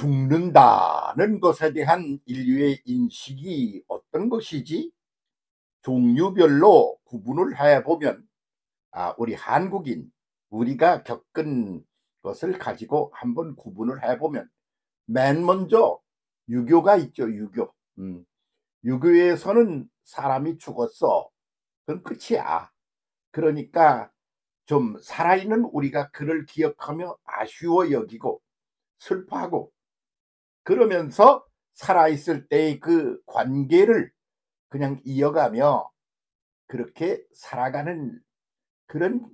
죽는다는 것에 대한 인류의 인식이 어떤 것이지? 종류별로 구분을 해보면, 우리 한국인, 우리가 겪은 것을 가지고 한번 구분을 해보면, 맨 먼저 유교가 있죠, 유교. 유교에서는 사람이 죽었어. 그건 끝이야. 그러니까 좀 살아있는 우리가 그를 기억하며 아쉬워 여기고 슬퍼하고, 그러면서 살아있을 때의 그 관계를 그냥 이어가며 그렇게 살아가는 그런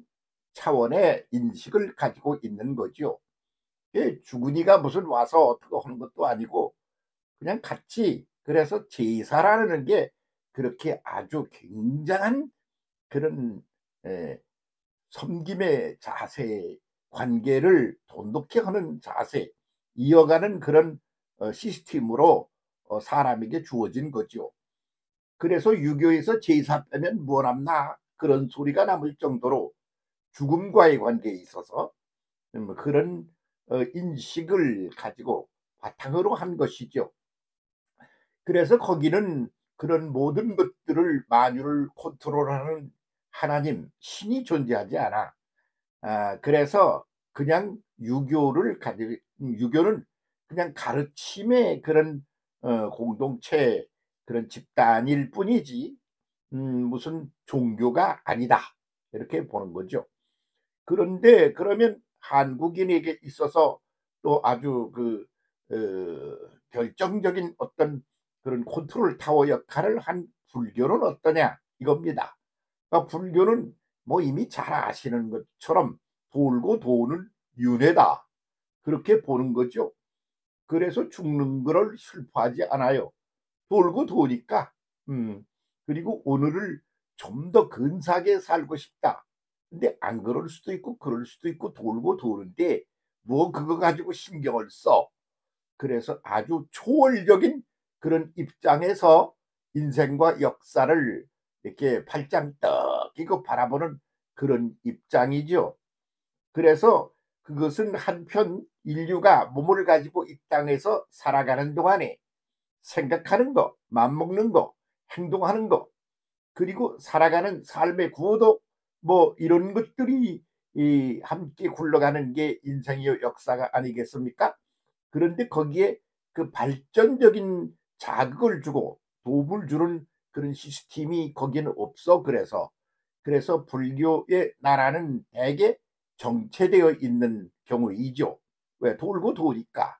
차원의 인식을 가지고 있는 거죠. 죽은이가 무슨 와서 어떻게 하는 것도 아니고 그냥 같이, 그래서 제사라는 게 그렇게 아주 굉장한 그런 에, 섬김의 자세, 관계를 돈독히 하는 자세, 이어가는 그런 시스템으로 사람에게 주어진 거죠. 그래서 유교에서 제사 빼면 뭐 남나 그런 소리가 남을 정도로 죽음과의 관계에 있어서 그런 인식을 가지고 바탕으로 한 것이죠. 그래서 거기는 그런 모든 것들을 만유를 컨트롤하는 하나님, 신이 존재하지 않아. 그래서 그냥 유교는 그냥 가르침의 그런 공동체, 그런 집단일 뿐이지 무슨 종교가 아니다, 이렇게 보는 거죠. 그런데 그러면 한국인에게 있어서 또 아주 결정적인 어떤 그런 컨트롤 타워 역할을 한 불교는 어떠냐 이겁니다. 그러니까 불교는 뭐 이미 잘 아시는 것처럼 돌고 도는 윤회다, 그렇게 보는 거죠. 그래서 죽는 거를 슬퍼하지 않아요. 돌고 도니까. 그리고 오늘을 좀 더 근사하게 살고 싶다. 근데 안 그럴 수도 있고 그럴 수도 있고 돌고 도는데 뭐 그거 가지고 신경을 써. 그래서 아주 초월적인 그런 입장에서 인생과 역사를 이렇게 팔짱 떡 끼고 바라보는 그런 입장이죠. 그래서 그것은 한편 인류가 몸을 가지고 이 땅에서 살아가는 동안에 생각하는 거, 맘먹는 거, 행동하는 거, 그리고 살아가는 삶의 구호도 뭐 이런 것들이 함께 굴러가는 게 인생의 역사가 아니겠습니까? 그런데 거기에 그 발전적인 자극을 주고 도움을 주는 그런 시스템이 거기는 없어. 그래서 불교의 나라는 대개 정체되어 있는 경우이죠. 왜? 돌고 도니까.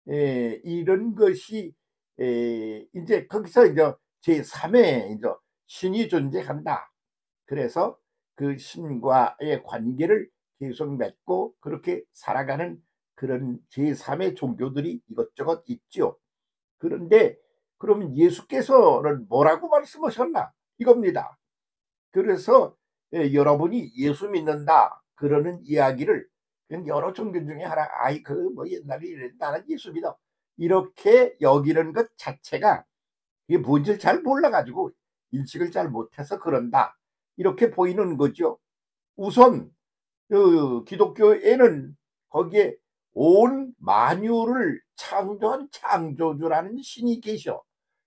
이런 것이 이제 거기서 이제 제3의 이제 신이 존재한다. 그래서 그 신과의 관계를 계속 맺고 그렇게 살아가는 그런 제3의 종교들이 이것저것 있죠. 그런데 그럼 예수께서는 뭐라고 말씀하셨나? 이겁니다. 그래서 여러분이 예수 믿는다 그러는 이야기를 그냥 여러 종교 중에 하나, 아이 그 뭐 옛날에 나는 예수 믿어, 이렇게 여기는 것 자체가 이게 뭔지 잘 몰라가지고 인식을 잘 못해서 그런다, 이렇게 보이는 거죠. 우선 그 기독교에는 거기에 온 만유를 창조한 창조주라는 신이 계셔.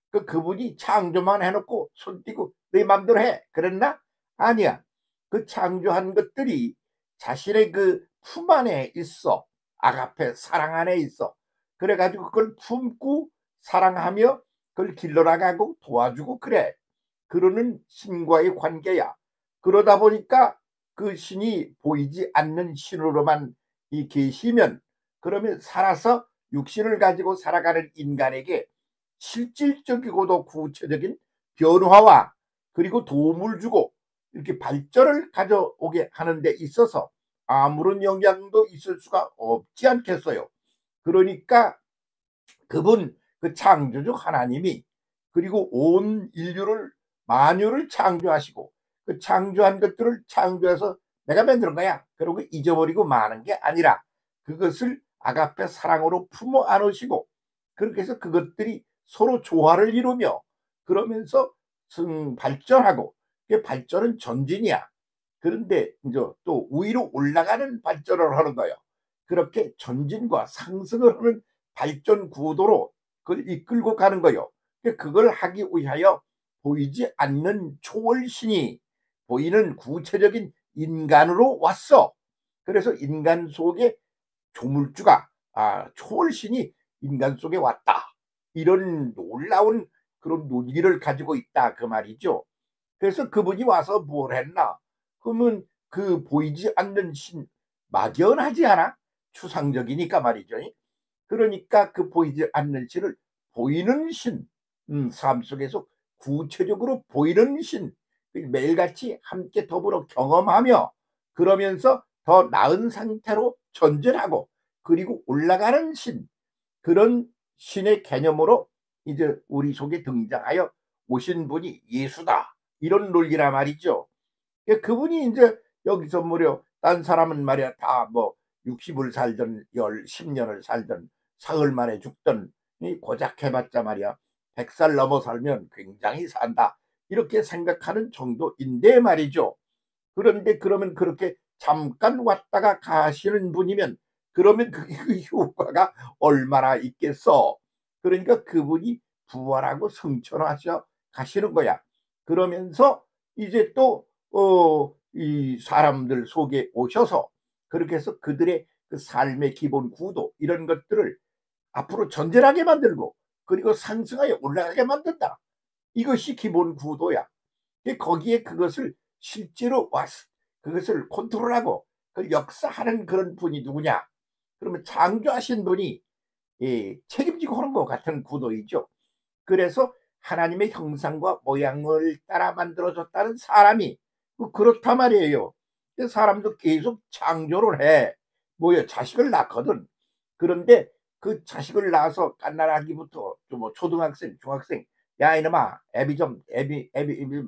그분이 창조만 해놓고 손 띄고 내 맘대로 해 그랬나? 아니야. 그 창조한 것들이 자신의 그 품 안에 있어. 아가페 사랑 안에 있어. 그래가지고 그걸 품고 사랑하며 그걸 길러나가고 도와주고 그래. 그러는 신과의 관계야. 그러다 보니까 그 신이 보이지 않는 신으로만 계시면, 그러면 살아서 육신을 가지고 살아가는 인간에게 실질적이고도 구체적인 변화와 그리고 도움을 주고 이렇게 발전을 가져오게 하는 데 있어서 아무런 영향도 있을 수가 없지 않겠어요. 그러니까 그분, 그 창조주 하나님이, 그리고 온 인류를 만유를 창조하시고 그 창조한 것들을 창조해서 내가 만든 거야 그러고 잊어버리고 마는 게 아니라 그것을 아가페 사랑으로 품어 안으시고, 그렇게 해서 그것들이 서로 조화를 이루며 그러면서 발전하고, 그 발전은 전진이야. 그런데 이제 또 위로 올라가는 발전을 하는 거예요. 그렇게 전진과 상승을 하는 발전 구도로 그걸 이끌고 가는 거요. 그걸 하기 위하여 보이지 않는 초월신이 보이는 구체적인 인간으로 왔어. 그래서 인간 속에 조물주가 초월신이 인간 속에 왔다. 이런 놀라운 그런 논리를 가지고 있다 그 말이죠. 그래서 그분이 와서 뭘 했나? 그러면 그 보이지 않는 신 막연하지 않아? 추상적이니까 말이죠. 그러니까 그 보이지 않는 신을 보이는 신, 삶 속에서 구체적으로 보이는 신, 매일같이 함께 더불어 경험하며 그러면서 더 나은 상태로 전진하고 그리고 올라가는 신, 그런 신의 개념으로 이제 우리 속에 등장하여 오신 분이 예수다. 이런 논리라 말이죠. 그분이 이제 여기서 무려 딴 사람은 말이야 다 뭐 60을 살던 10년을 살던 사흘 만에 죽던 고작 해봤자 말이야 100살 넘어 살면 굉장히 산다 이렇게 생각하는 정도인데 말이죠. 그런데 그러면 그렇게 잠깐 왔다가 가시는 분이면 그러면 그 효과가 얼마나 있겠어. 그러니까 그분이 부활하고 승천하셔 가시는 거야. 그러면서 이제 또 이 사람들 속에 오셔서 그렇게 해서 그들의 그 삶의 기본 구도 이런 것들을 앞으로 전진하게 만들고 그리고 상승하여 올라가게 만든다. 이것이 기본 구도야. 거기에 그것을 실제로 그것을 컨트롤하고 그걸 역사하는 그런 분이 누구냐? 그러면 창조하신 분이 책임지고 하는 것 같은 구도이죠. 그래서 하나님의 형상과 모양을 따라 만들어졌다는 사람이 그렇단 말이에요. 사람도 계속 창조를 해. 뭐야 자식을 낳거든. 그런데 그 자식을 낳아서 갓난아기부터 뭐 초등학생, 중학생, 야 이놈아 애비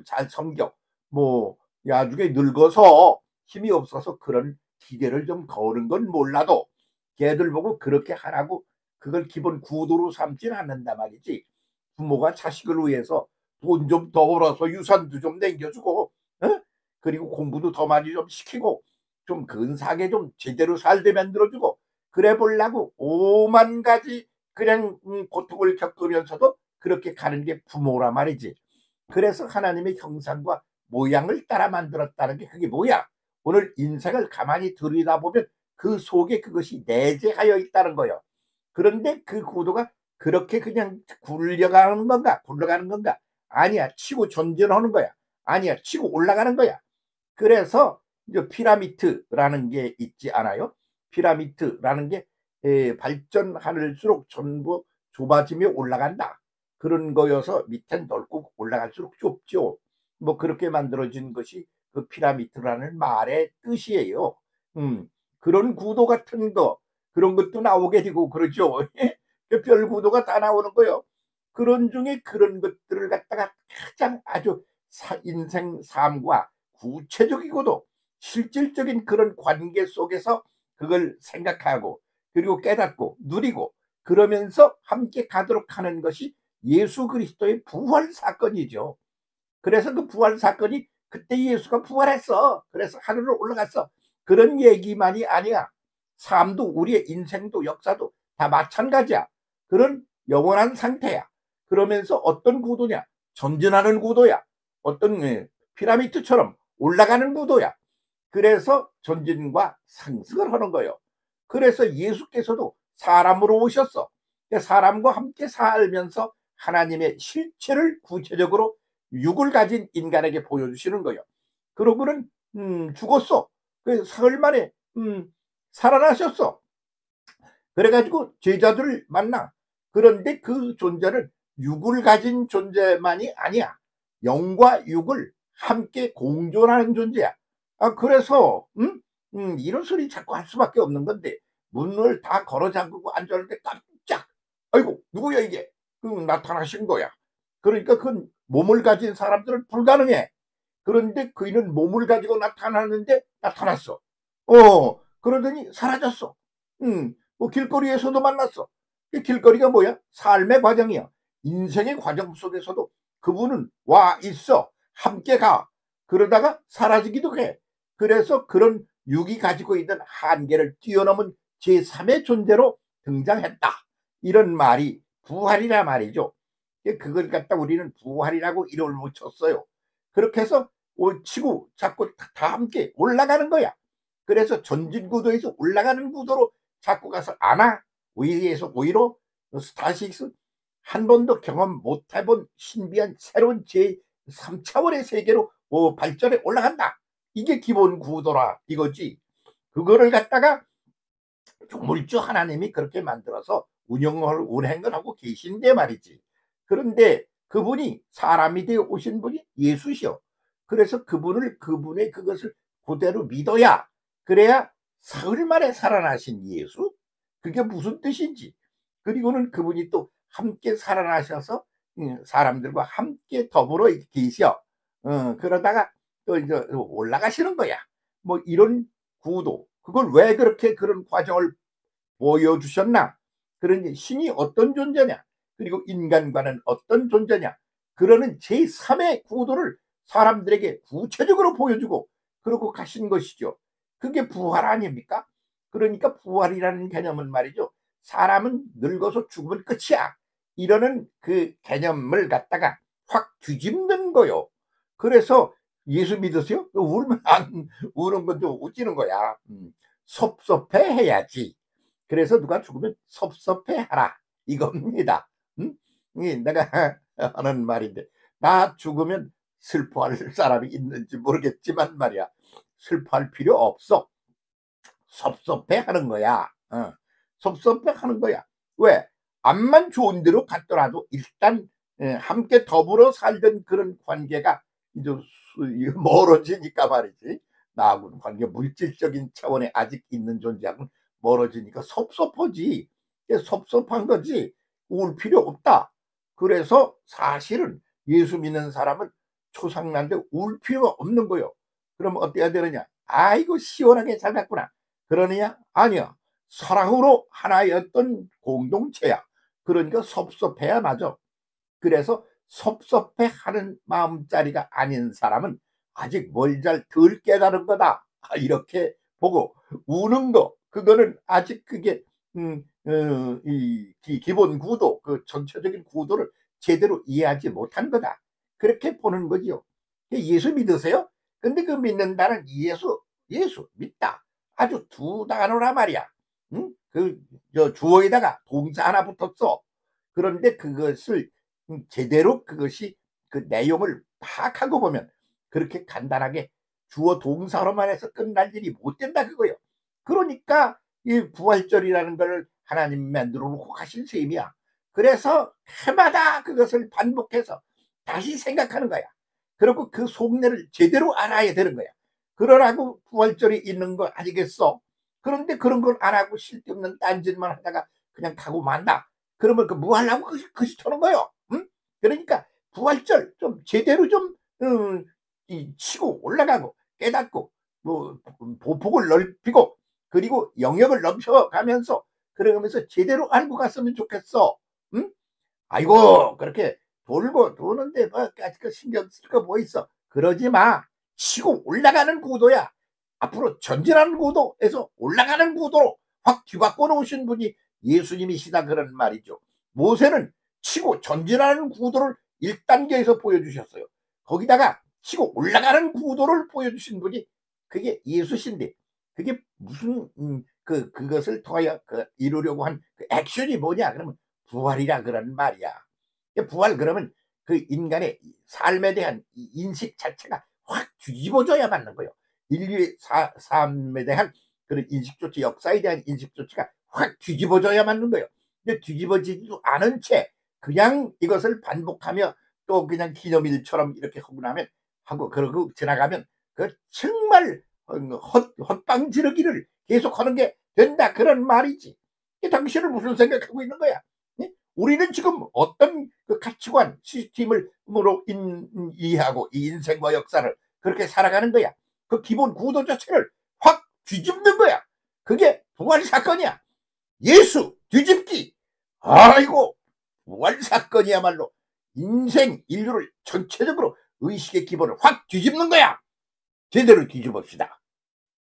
잘 섬겨. 뭐 나중에 늙어서 힘이 없어서 그런 기계를 좀 거는 건 몰라도 걔들 보고 그렇게 하라고 그걸 기본 구도로 삼진 않는다 말이지. 부모가 자식을 위해서 돈 좀 더 벌어서 유산도 좀 남겨주고 그리고 공부도 더 많이 좀 시키고 좀 근사하게 좀 제대로 살게 만들어주고 그래 보려고 오만 가지 그냥 고통을 겪으면서도 그렇게 가는 게 부모라 말이지. 그래서 하나님의 형상과 모양을 따라 만들었다는 게 그게 뭐야? 오늘 인생을 가만히 들여다보면 그 속에 그것이 내재하여 있다는 거예요. 그런데 그 구도가 그렇게 그냥 굴러가는 건가? 아니야. 치고 전진하는 거야. 아니야. 치고 올라가는 거야. 그래서 이제 피라미드라는 게 있지 않아요? 피라미드라는 게 발전할수록 전부 좁아지며 올라간다. 그런 거여서 밑엔 넓고 올라갈수록 좁죠. 뭐 그렇게 만들어진 것이 그 피라미드라는 말의 뜻이에요. 그런 구도 같은 거 그런 것도 나오게 되고 그러죠. 별 구도가 다 나오는 거요. 그런 중에 그런 것들을 갖다가 가장 아주 인생 삶과 구체적이고도 실질적인 그런 관계 속에서 그걸 생각하고 그리고 깨닫고 누리고 그러면서 함께 가도록 하는 것이 예수 그리스도의 부활 사건이죠. 그래서 그 부활 사건이 그때 예수가 부활했어. 그래서 하늘로 올라갔어. 그런 얘기만이 아니야. 삶도 우리의 인생도 역사도 다 마찬가지야. 그런 영원한 상태야. 그러면서 어떤 구도냐? 전진하는 구도야. 어떤 피라미드처럼 올라가는 구도야. 그래서 전진과 상승을 하는 거예요. 그래서 예수께서도 사람으로 오셨어. 사람과 함께 살면서 하나님의 실체를 구체적으로 육을 가진 인간에게 보여주시는 거예요. 그러고는 죽었어. 그 사흘 만에 살아나셨어. 그래가지고 제자들을 만나. 그런데 그 존재는 육을 가진 존재만이 아니야. 영과 육을 함께 공존하는 존재야. 그래서 이런 소리 자꾸 할 수밖에 없는 건데 문을 다 걸어 잠그고 앉았는데 깜짝 아이고 누구야 이게 나타나신 거야. 그러니까 그 몸을 가진 사람들은 불가능해. 그런데 그이는 몸을 가지고 나타나는데 나타났어. 그러더니 사라졌어. 뭐 길거리에서도 만났어. 그 길거리가 뭐야? 삶의 과정이야. 인생의 과정 속에서도 그분은 와 있어. 함께 가. 그러다가 사라지기도 해. 그래서 그런 육이 가지고 있는 한계를 뛰어넘은 제3의 존재로 등장했다. 이런 말이 부활이라 말이죠. 그걸 갖다 우리는 부활이라고 이름을 붙였어요. 그렇게 해서 치고 자꾸 다 함께 올라가는 거야. 그래서 전진 구도에서 올라가는 구도로 자꾸 가서 안아 위에서 오히려 스타식스 한 번도 경험 못 해본 신비한 새로운 제3차원의 세계로 발전해 올라간다. 이게 기본 구도라 이거지. 그거를 갖다가 조물주 하나님이 그렇게 만들어서 운행을 하고 계신데 말이지. 그런데 그분이 사람이 되어 오신 분이 예수시오. 그래서 그분의 그것을 그대로 믿어야, 그래야 사흘 만에 살아나신 예수? 그게 무슨 뜻인지. 그리고는 그분이 또 함께 살아나셔서 사람들과 함께 더불어 계셔. 그러다가 또 이제 올라가시는 거야. 뭐 이런 구도. 그걸 왜 그렇게 그런 과정을 보여주셨나? 그러니 신이 어떤 존재냐? 그리고 인간과는 어떤 존재냐? 그러는 제3의 구도를 사람들에게 구체적으로 보여주고 그러고 가신 것이죠. 그게 부활 아닙니까? 그러니까 부활이라는 개념은 말이죠. 사람은 늙어서 죽으면 끝이야. 이러는 그 개념을 갖다가 확 뒤집는 거요. 그래서 예수 믿으세요? 울면 안, 우는 건 좀 웃기는 거야. 섭섭해 해야지. 그래서 누가 죽으면 섭섭해하라 이겁니다. 내가 하는 말인데, 나 죽으면 슬퍼할 사람이 있는지 모르겠지만 말이야, 슬퍼할 필요 없어. 섭섭해하는 거야. 섭섭해하는 거야. 왜? 암만 좋은 데로 갔더라도 일단 함께 더불어 살던 그런 관계가 이제 멀어지니까 말이지. 나하고는 관계 물질적인 차원에 아직 있는 존재하고는 멀어지니까 섭섭하지. 섭섭한 거지. 울 필요 없다. 그래서 사실은 예수 믿는 사람은 초상난데 울 필요가 없는 거요. 그럼 어때야 되느냐? 아이고 시원하게 잘 갔구나. 그러느냐? 아니야. 사랑으로 하나였던 공동체야. 그러니까 섭섭해야 맞아. 그래서 섭섭해하는 마음자리가 아닌 사람은 아직 뭘 잘 덜 깨달은 거다. 이렇게 보고 우는 거 그거는 아직 그게 이 기본 구도 그 전체적인 구도를 제대로 이해하지 못한 거다. 그렇게 보는 거지요. 예수 믿으세요? 근데 그 믿는다는 예수 믿다 아주 두 단어라 말이야. 저 주어에다가 동사 하나 붙었어. 그런데 그것을 제대로 그것이 그 내용을 파악하고 보면 그렇게 간단하게 주어 동사로만 해서 끝날 일이 못 된다 그거요. 그러니까 이 부활절이라는 걸 하나님 만들어 놓고 가신 셈이야. 그래서 해마다 그것을 반복해서 다시 생각하는 거야. 그리고 그 속내를 제대로 알아야 되는 거야. 그러라고 부활절이 있는 거 아니겠어? 그런데 그런 걸 안 하고 쓸데없는 딴짓만 하다가 그냥 가고 만다. 그러면 그 뭐 하려고 그시 터는 거요. 응? 그러니까 부활절 좀 제대로 좀 치고 올라가고 깨닫고 뭐 보폭을 넓히고 그리고 영역을 넓혀가면서 그러면서 제대로 알고 갔으면 좋겠어. 응? 아이고 그렇게 돌고 도는데 뭐 그 신경 쓸 거 뭐 있어. 그러지 마. 치고 올라가는 구도야. 앞으로 전진하는 구도에서 올라가는 구도로 확 뒤바꿔 놓으신 분이 예수님이시다 그런 말이죠. 모세는 치고 전진하는 구도를 1단계에서 보여주셨어요. 거기다가 치고 올라가는 구도를 보여주신 분이 그게 예수신데 그게 무슨 그것을 더하여 이루려고 한 그 액션이 뭐냐 그러면 부활이라 그런 말이야. 부활 그러면 그 인간의 삶에 대한 인식 자체가 확 뒤집어져야 맞는 거예요. 인류의 삶에 대한 그런 인식조차, 역사에 대한 인식조차가 확 뒤집어져야 맞는 거예요. 근데 뒤집어지지도 않은 채 그냥 이것을 반복하며 또 그냥 기념일처럼 이렇게 하고 나면 하고 그러고 지나가면 그 정말 헛방지르기를 계속하는 게 된다 그런 말이지. 당신은 무슨 생각하고 있는 거야? 네? 우리는 지금 어떤 그 가치관 시스템으로 이해하고 이 인생과 역사를 그렇게 살아가는 거야. 그 기본 구도 자체를 확 뒤집는 거야. 그게 부활 사건이야. 예수 뒤집기. 아이고 부활 사건이야말로 인생 인류를 전체적으로 의식의 기본을 확 뒤집는 거야. 제대로 뒤집읍시다.